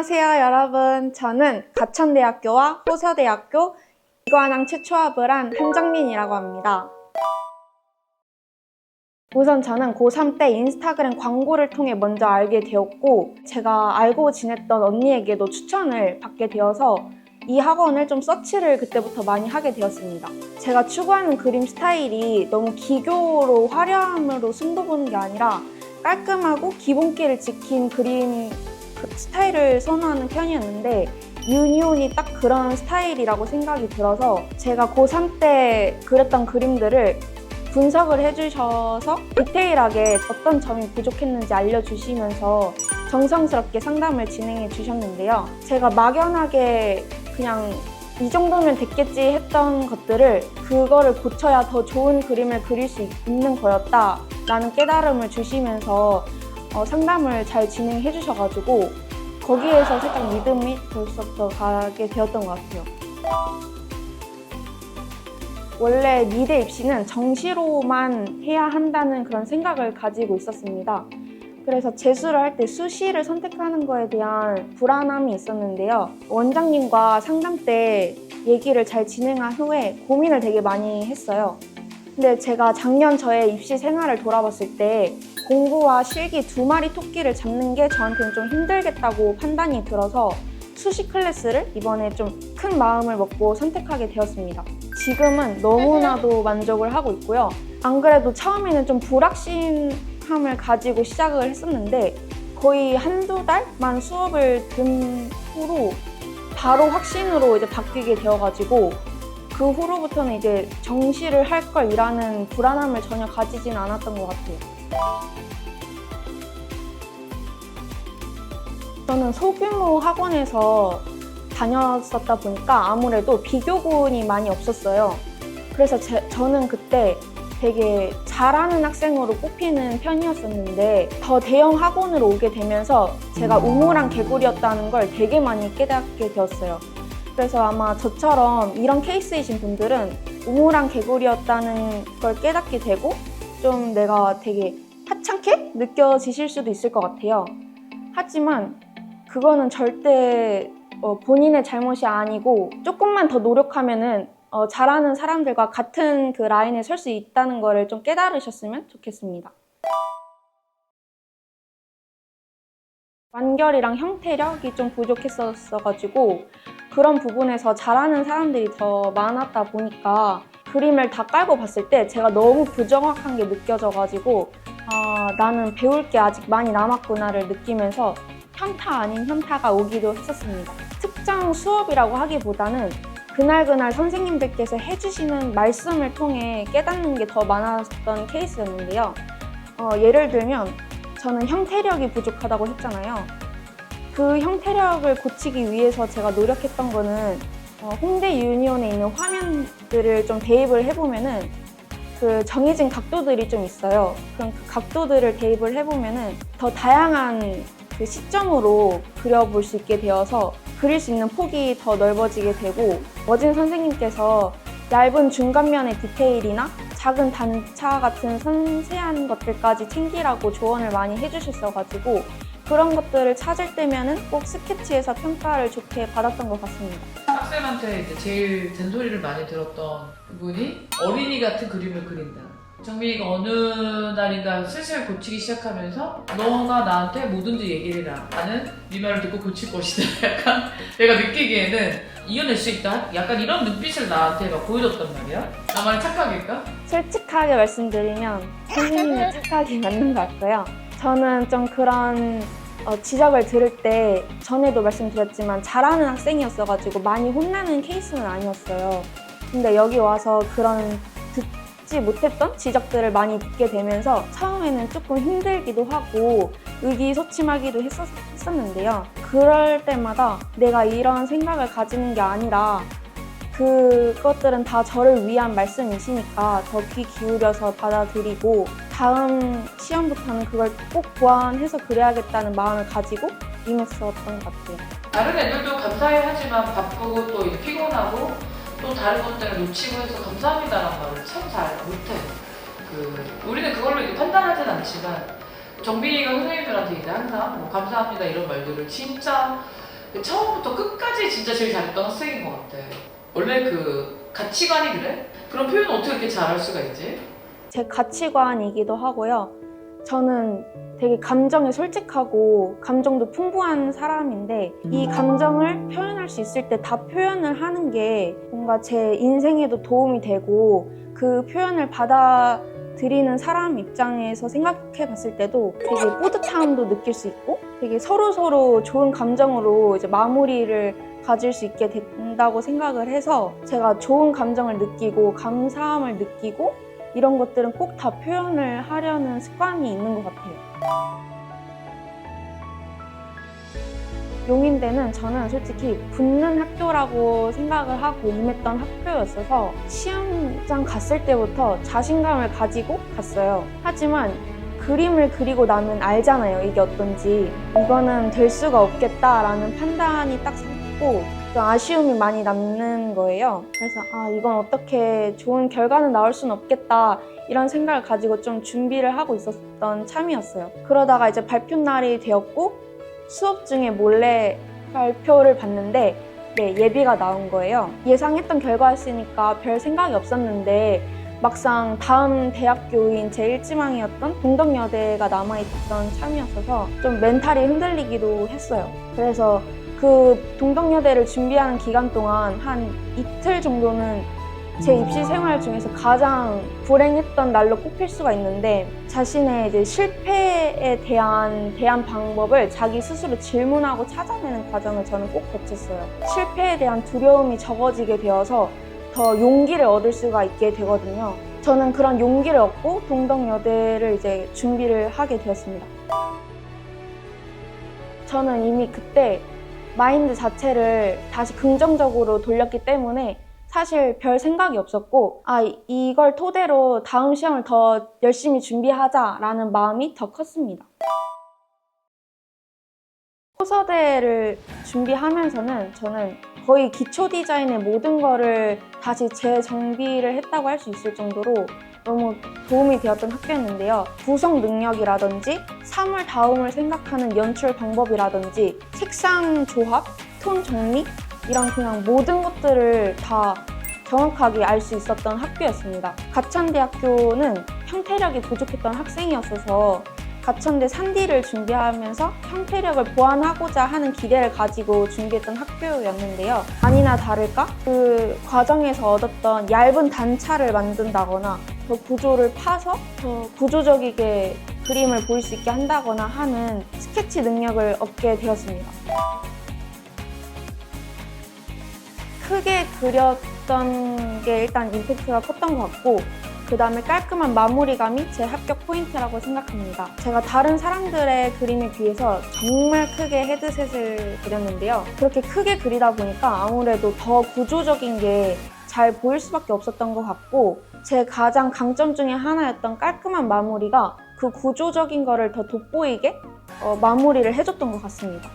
안녕하세요 여러분. 저는 가천대학교와 호서대학교 이과항 최초합을 한 한정민이라고 합니다. 우선 저는 고3 때 인스타그램 광고를 통해 먼저 알게 되었고, 제가 알고 지냈던 언니에게도 추천을 받게 되어서 이 학원을 좀 서치를 그때부터 많이 하게 되었습니다. 제가 추구하는 그림 스타일이 너무 기교로 화려함으로 승부 보는 게 아니라 깔끔하고 기본기를 지킨 그림 스타일을 선호하는 편이었는데, 유니온이 딱 그런 스타일이라고 생각이 들어서 제가 고3 때 그렸던 그림들을 분석을 해주셔서 디테일하게 어떤 점이 부족했는지 알려주시면서 정성스럽게 상담을 진행해 주셨는데요. 제가 막연하게 그냥 이 정도면 됐겠지 했던 것들을 그거를 고쳐야 더 좋은 그림을 그릴 수 있는 거였다 라는 깨달음을 주시면서 상담을 잘 진행해 주셔가지고 거기에서 살짝 믿음이 벌써부터 가게 되었던 것 같아요. 원래 미대 입시는 정시로만 해야 한다는 그런 생각을 가지고 있었습니다. 그래서 재수를 할 때 수시를 선택하는 거에 대한 불안함이 있었는데요. 원장님과 상담 때 얘기를 잘 진행한 후에 고민을 되게 많이 했어요. 근데 제가 작년 저의 입시 생활을 돌아봤을 때 공부와 실기 두 마리 토끼를 잡는 게 저한테는 좀 힘들겠다고 판단이 들어서 수시 클래스를 이번에 좀 큰 마음을 먹고 선택하게 되었습니다. 지금은 너무나도 만족을 하고 있고요. 안 그래도 처음에는 좀 불확실함을 가지고 시작을 했었는데 거의 한두 달만 수업을 든 후로 바로 확신으로 이제 바뀌게 되어가지고 그 후로부터는 이제 정시를 할 걸이라는 불안함을 전혀 가지진 않았던 것 같아요. 저는 소규모 학원에서 다녔었다 보니까 아무래도 비교군이 많이 없었어요. 그래서 저는 그때 되게 잘하는 학생으로 꼽히는 편이었었는데 더 대형 학원으로 오게 되면서 제가 우물안 개구리였다는 걸 되게 많이 깨닫게 되었어요. 그래서 아마 저처럼 이런 케이스이신 분들은 우물안 개구리였다는 걸 깨닫게 되고 좀 내가 되게 하찮게 느껴지실 수도 있을 것 같아요. 하지만 그거는 절대 본인의 잘못이 아니고 조금만 더 노력하면은 잘하는 사람들과 같은 그 라인에 설 수 있다는 거를 좀 깨달으셨으면 좋겠습니다. 완결이랑 형태력이 좀 부족했었어가지고 그런 부분에서 잘하는 사람들이 더 많았다 보니까 그림을 다 깔고 봤을 때 제가 너무 부정확한 게 느껴져가지고 나는 배울 게 아직 많이 남았구나를 느끼면서 현타 아닌 현타가 오기도 했었습니다. 특정 수업이라고 하기보다는 그날 선생님들께서 해주시는 말씀을 통해 깨닫는 게 더 많았던 케이스였는데요. 예를 들면 저는 형태력이 부족하다고 했잖아요. 그 형태력을 고치기 위해서 제가 노력했던 거는 홍대 유니온에 있는 화면들을 좀 대입을 해보면은 그 정해진 각도들이 좀 있어요. 그럼 그 각도들을 대입을 해보면은 더 다양한 그 시점으로 그려볼 수 있게 되어서 그릴 수 있는 폭이 더 넓어지게 되고, 워진 선생님께서 얇은 중간면의 디테일이나 작은 단차 같은 섬세한 것들까지 챙기라고 조언을 많이 해주셨어가지고 그런 것들을 찾을 때면은 꼭 스케치에서 평가를 좋게 받았던 것 같습니다. 학생한테 이제 제일 잔소리를 많이 들었던 분이 어린이 같은 그림을 그린다. 정민이가 어느 날인가 슬슬 고치기 시작하면서 너가 나한테 뭐든지 얘기를 해라. 나는 네 말을 듣고 고칠 것이다. 약간 내가 느끼기에는 이겨낼 수 있다. 약간 이런 눈빛을 나한테 막 보여줬단 말이야. 나만의 착각일까? 솔직하게 말씀드리면 선생님의 착각이 맞는 것 같고요. 저는 좀 그런 지적을 들을 때 전에도 말씀드렸지만 잘하는 학생이었어가지고 많이 혼나는 케이스는 아니었어요. 근데 여기 와서 그런 듣지 못했던 지적들을 많이 듣게 되면서 처음에는 조금 힘들기도 하고 의기소침하기도 했었는데요. 그럴 때마다 내가 이런 생각을 가지는 게 아니라 그것들은 다 저를 위한 말씀이시니까 더 귀 기울여서 받아들이고 다음 시험부터는 그걸 꼭 보완해서 그려야겠다는 마음을 가지고 임했었던 것 같아요. 다른 애들도 감사해 하지만 바쁘고 또 이제 피곤하고 또 다른 것들을 놓치고 해서 감사합니다라는 말을 참 잘 못해. 우리는 그걸로 이제 판단하진 않지만 정빈이가 선생님들한테 이제 항상 뭐 감사합니다 이런 말들을 진짜 처음부터 끝까지 진짜 제일 잘했던 학생인 것 같아. 원래 그 가치관이 그래? 그런 표현 어떻게 이렇게 잘할 수가 있지? 제 가치관이기도 하고요. 저는 되게 감정에 솔직하고 감정도 풍부한 사람인데 이 감정을 표현할 수 있을 때 다 표현을 하는 게 뭔가 제 인생에도 도움이 되고 그 표현을 받아들이는 사람 입장에서 생각해 봤을 때도 되게 뿌듯함도 느낄 수 있고 되게 서로서로 좋은 감정으로 이제 마무리를 가질 수 있게 된다고 생각을 해서 제가 좋은 감정을 느끼고 감사함을 느끼고 이런 것들은 꼭 다 표현을 하려는 습관이 있는 것 같아요. 용인대는 저는 솔직히 붙는 학교라고 생각을 하고 임했던 학교였어서 시험장 갔을 때부터 자신감을 가지고 갔어요. 하지만 그림을 그리고 나면 알잖아요, 이게 어떤지. 이거는 될 수가 없겠다라는 판단이 딱 섰고 좀 아쉬움이 많이 남는 거예요. 그래서 이건 어떻게 좋은 결과는 나올 수는 없겠다 이런 생각을 가지고 좀 준비를 하고 있었던 참이었어요. 그러다가 이제 발표 날이 되었고 수업 중에 몰래 발표를 봤는데 예비가 나온 거예요. 예상했던 결과였으니까 별 생각이 없었는데 막상 다음 대학교인 제1지망이었던 동덕여대가 남아있던 참이었어서 좀 멘탈이 흔들리기도 했어요. 그래서 그 동덕여대를 준비하는 기간 동안 한 이틀 정도는 제 입시 생활 중에서 가장 불행했던 날로 꼽힐 수가 있는데 자신의 이제 실패에 대한 방법을 자기 스스로 질문하고 찾아내는 과정을 저는 꼭 거쳤어요. 실패에 대한 두려움이 적어지게 되어서 더 용기를 얻을 수가 있게 되거든요. 저는 그런 용기를 얻고 동덕여대를 이제 준비를 하게 되었습니다. 저는 이미 그때 마인드 자체를 다시 긍정적으로 돌렸기 때문에 사실 별 생각이 없었고 이걸 토대로 다음 시험을 더 열심히 준비하자라는 마음이 더 컸습니다. 호서대를 준비하면서는 저는 거의 기초 디자인의 모든 거를 다시 재정비를 했다고 할 수 있을 정도로 너무 도움이 되었던 학교였는데요. 구성 능력이라든지 사물다움을 생각하는 연출 방법이라든지 색상 조합, 톤 정리 이런 그냥 모든 것들을 다 정확하게 알 수 있었던 학교였습니다. 가천대학교는 형태력이 부족했던 학생이었어서 가천대 산디를 준비하면서 형태력을 보완하고자 하는 기대를 가지고 준비했던 학교였는데요. 아니나 다를까 그 과정에서 얻었던 얇은 단차를 만든다거나 더 구조를 파서 더 구조적이게 그림을 보일 수 있게 한다거나 하는 스케치 능력을 얻게 되었습니다. 크게 그렸던 게 일단 임팩트가 컸던 것 같고 그 다음에 깔끔한 마무리감이 제 합격 포인트라고 생각합니다. 제가 다른 사람들의 그림에 비해서 정말 크게 헤드셋을 그렸는데요. 그렇게 크게 그리다 보니까 아무래도 더 구조적인 게 잘 보일 수밖에 없었던 것 같고 제 가장 강점 중에 하나였던 깔끔한 마무리가 그 구조적인 거를 더 돋보이게 마무리를 해줬던 것 같습니다.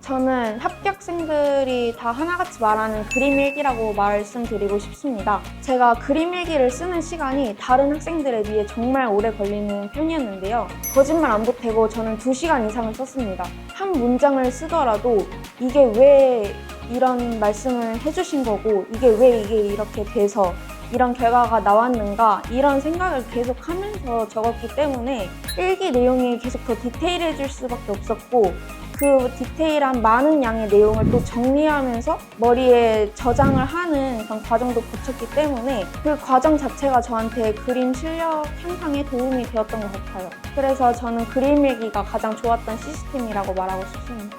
저는 합격생들이 다 하나같이 말하는 그림일기라고 말씀드리고 싶습니다. 제가 그림일기를 쓰는 시간이 다른 학생들에 비해 정말 오래 걸리는 편이었는데요. 거짓말 안 보태고 저는 2시간 이상을 썼습니다. 한 문장을 쓰더라도 이게 왜 이런 말씀을 해주신 거고 이게 왜 이게 이렇게 돼서 이런 결과가 나왔는가 이런 생각을 계속 하면서 적었기 때문에 일기 내용이 계속 더 디테일해질 수밖에 없었고 그 디테일한 많은 양의 내용을 또 정리하면서 머리에 저장을 하는 그런 과정도 거쳤기 때문에 그 과정 자체가 저한테 그림 실력 향상에 도움이 되었던 것 같아요. 그래서 저는 그림일기가 가장 좋았던 시스템이라고 말하고 싶습니다.